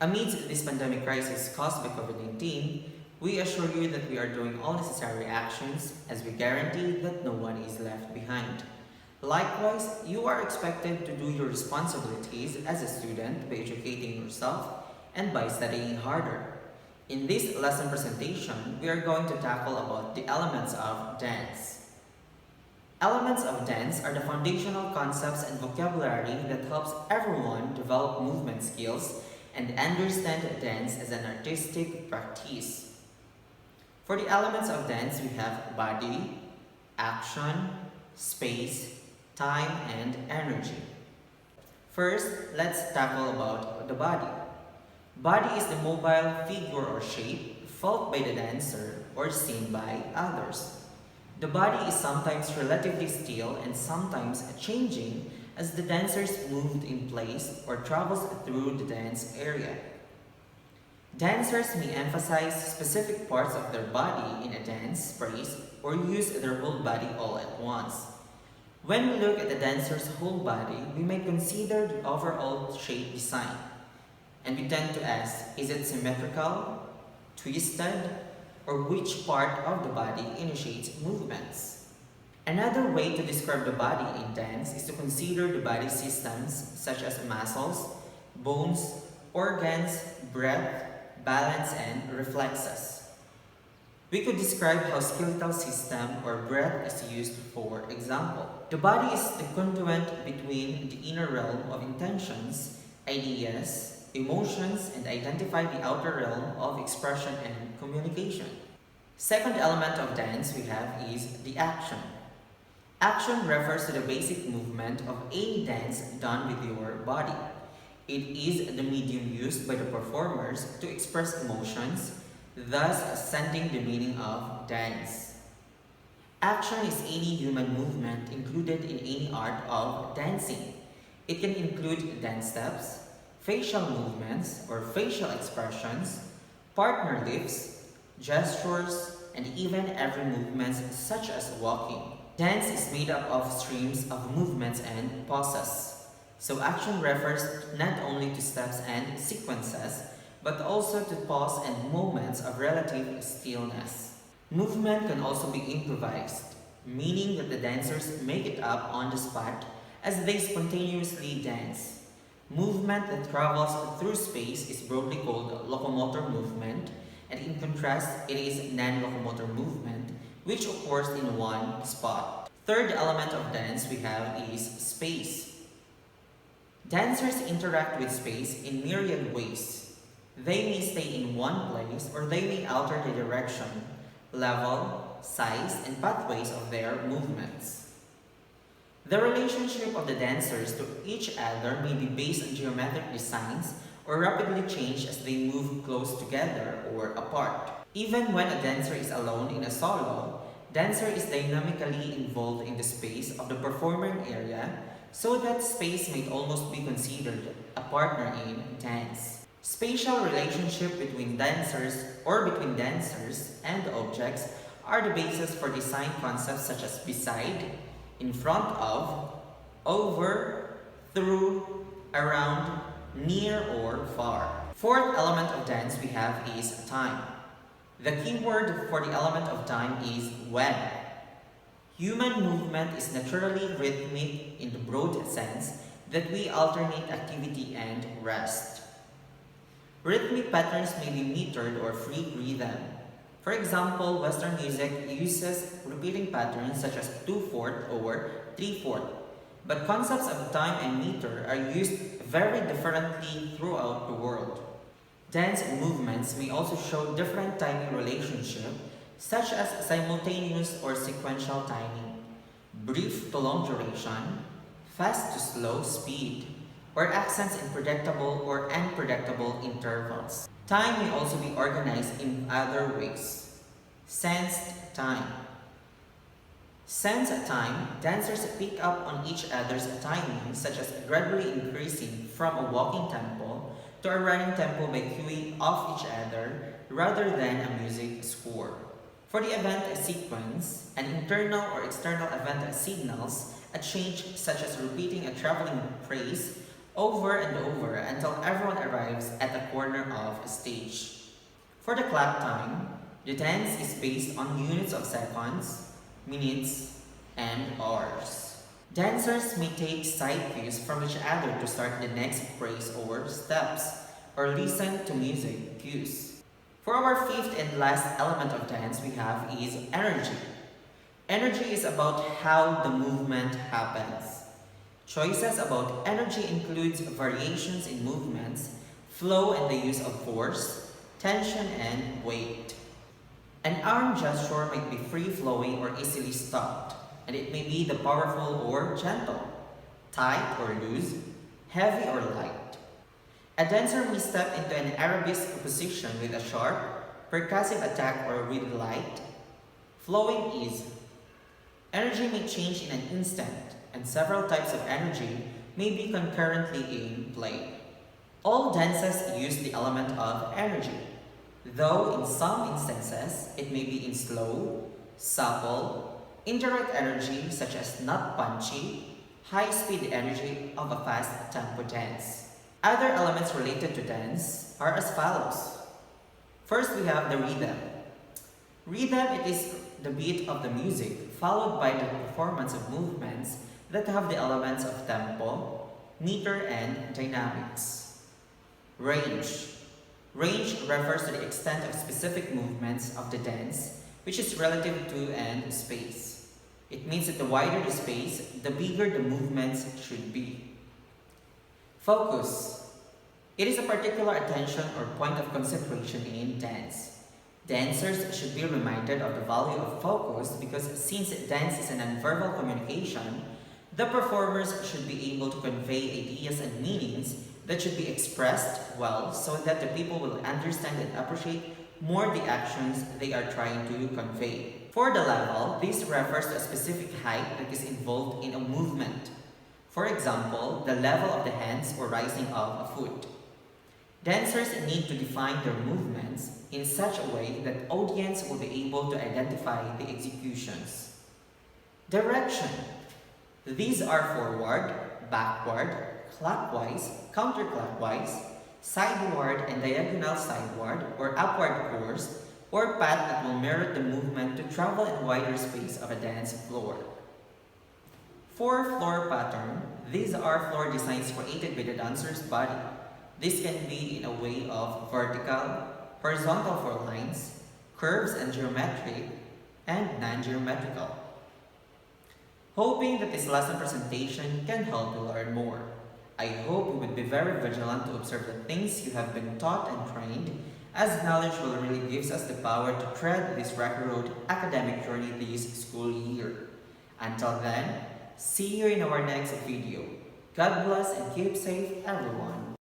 Amidst this pandemic crisis caused by COVID-19, we assure you that we are doing all necessary actions as we guarantee that no one is left behind. Likewise, you are expected to do your responsibilities as a student by educating yourself and by studying harder. In this lesson presentation, we are going to tackle about the elements of dance. Elements of dance are the foundational concepts and vocabulary that helps everyone develop movement skills and understand dance as an artistic practice. For the elements of dance, we have body, action, space, time, and energy. First, let's tackle about the body. Body is the mobile figure or shape felt by the dancer or seen by others. The body is sometimes relatively still and sometimes changing as the dancers moved in place or travels through the dance area. Dancers may emphasize specific parts of their body in a dance phrase or use their whole body all at once. When we look at the dancer's whole body, we may consider the overall shape design. And we tend to ask, is it symmetrical, twisted, or which part of the body initiates movements? Another way to describe the body in dance is to consider the body systems such as muscles, bones, organs, breath, balance, and reflexes. We could describe how skeletal system or breath is used, for example. The body is the conduit between the inner realm of intentions, ideas, emotions, and identify the outer realm of expression and communication. Second element of dance we have is the action. Action refers to the basic movement of any dance done with your body. It is the medium used by the performers to express emotions, thus sending the meaning of dance. Action is any human movement included in any art of dancing. It can include dance steps, facial movements or facial expressions, partner lifts, gestures, and even every movements such as walking. Dance is made up of streams of movements and poses. So action refers not only to steps and sequences, but also to pause and moments of relative stillness. Movement can also be improvised, meaning that the dancers make it up on the spot as they spontaneously dance. Movement that travels through space is broadly called locomotor movement, and in contrast, it is non-locomotor movement, which occurs in one spot. Third element of dance we have is space. Dancers interact with space in myriad ways. They may stay in one place or they may alter the direction, level, size, and pathways of their movements. The relationship of the dancers to each other may be based on geometric designs or rapidly change as they move close together or apart. Even when a dancer is alone in a solo, dancer is dynamically involved in the space of the performing area, so that space may almost be considered a partner in dance. Spatial relationship between dancers or between dancers and objects are the basis for design concepts such as beside, in front of, over, through, around, near, or far. Fourth element of dance we have is time. The key word for the element of time is when. Human movement is naturally rhythmic in the broad sense that we alternate activity and rest. Rhythmic patterns may be metered or free rhythm. For example, Western music uses repeating patterns such as 2/4 or 3/4, but concepts of time and meter are used very differently throughout the world. Dance movements may also show different timing relationships, such as simultaneous or sequential timing, brief to long duration, fast to slow speed, or accents in predictable or unpredictable intervals. Time may also be organized in other ways. Sensed time. Sensed time, dancers pick up on each other's timing, such as gradually increasing from a walking tempo to a running tempo by cueing off each other rather than a music score. For the event sequence, an internal or external event signals a change such as repeating a traveling phrase over and over until everyone arrives at the corner of a stage. For the clap time, the dance is based on units of seconds, minutes, and hours. Dancers may take side cues from each other to start the next phrase or steps, or listen to music cues. For our fifth and last element of dance we have is energy. Energy is about how the movement happens. Choices about energy includes variations in movements, flow and the use of force, tension and weight. An arm gesture might be free-flowing or easily stopped, and it may be the powerful or gentle, tight or loose, heavy or light. A dancer may step into an arabesque position with a sharp, percussive attack or with light, flowing ease. Energy may change in an instant, and several types of energy may be concurrently in play. All dances use the element of energy, though in some instances it may be in slow, supple, indirect energy such as not punchy, high-speed energy of a fast tempo dance. Other elements related to dance are as follows. First, we have the rhythm. Rhythm, it is the beat of the music, followed by the performance of movements that have the elements of tempo, meter, and dynamics. Range. Range refers to the extent of specific movements of the dance, which is relative to and space. It means that the wider the space, the bigger the movements should be. Focus. It is a particular attention or point of concentration in dance. Dancers should be reminded of the value of focus because since dance is an nonverbal communication, the performers should be able to convey ideas and meanings that should be expressed well so that the people will understand and appreciate more the actions they are trying to convey. For the level, this refers to a specific height that is involved in a movement. For example, the level of the hands or rising of a foot. Dancers need to define their movements in such a way that audience will be able to identify the executions. Direction. These are forward, backward, clockwise, counterclockwise, sideward and diagonal sideward or upward course or path that will mirror the movement to travel in a wider space of a dance floor. For floor pattern, these are floor designs created by the dancer's body. This can be in a way of vertical, horizontal floor lines, curves and geometric, and non-geometrical. Hoping that this lesson presentation can help you learn more. I hope you would be very vigilant to observe the things you have been taught and trained, as knowledge will really gives us the power to tread this rocky road academic journey this school year. Until then, see you in our next video. God bless and keep safe, everyone.